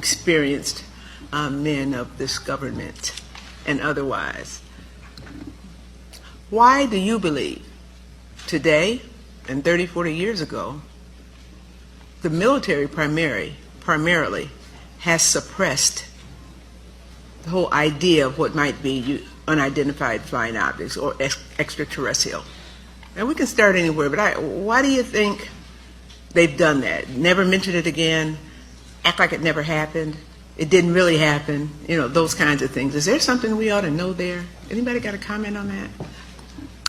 experienced men of this government and otherwise. Why do you believe today and 30, 40 years ago, the military primarily has suppressed the whole idea of what might be unidentified flying objects or extraterrestrial? And we can start anywhere, but why do you think they've done that? Never mention it again, act like it never happened, it didn't really happen, you know, those kinds of things. Is there something we ought to know there? Anybody got a comment on that?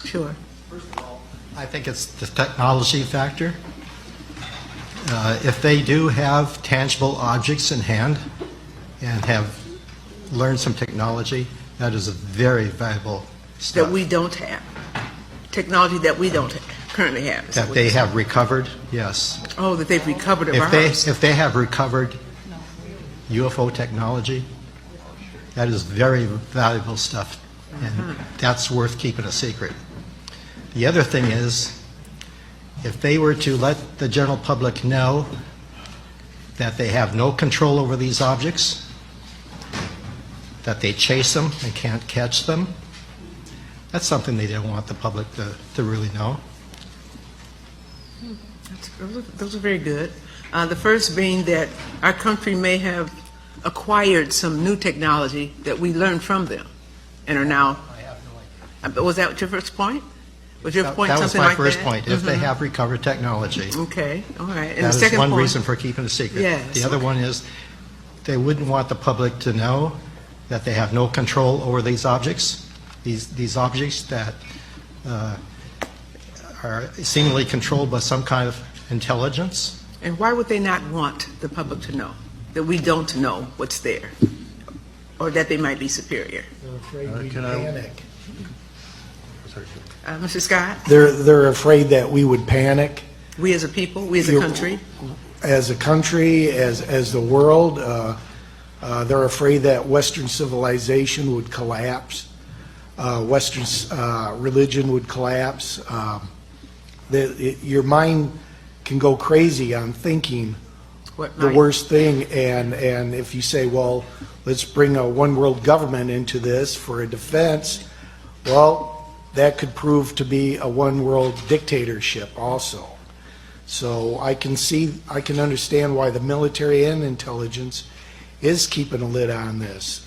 Sure. First of all, I think it's the technology factor. If they do have tangible objects in hand and have learned some technology, that is a very valuable stuff. That we don't have. Technology that we don't currently have. That they have recovered, yes. Oh, that they've recovered of ours. If they have recovered UFO technology, that is very valuable stuff, and that's worth keeping a secret. The other thing is, if they were to let the general public know that they have no control over these objects, that they chase them and can't catch them, that's something they don't want the public to really know. Those are very good. The first being that our country may have acquired some new technology that we learned from them and are now. I have no idea. Was that your first point? Was your point That was something my like first that? point, if they have recovered technology. Okay, all right. And That the is second one point, reason for keeping it a secret. Yes, The other one is they wouldn't want the public to know that they have no control over these objects, these objects that are seemingly controlled by some kind of intelligence. And why would they not want the public to know that we don't know what's there, or that they might be superior? They're afraid we'd panic. Mr. Scott, They're afraid that we would panic we as a people, we as a country. as a country, as the world. They're afraid that Western civilization would collapse. Western religion would collapse. Your mind can go crazy on thinking What the might- worst thing, and if you say, well, let's bring a one world government into this for a defense, well, that could prove to be a one world dictatorship also. So I can understand why the military and intelligence is keeping a lid on this.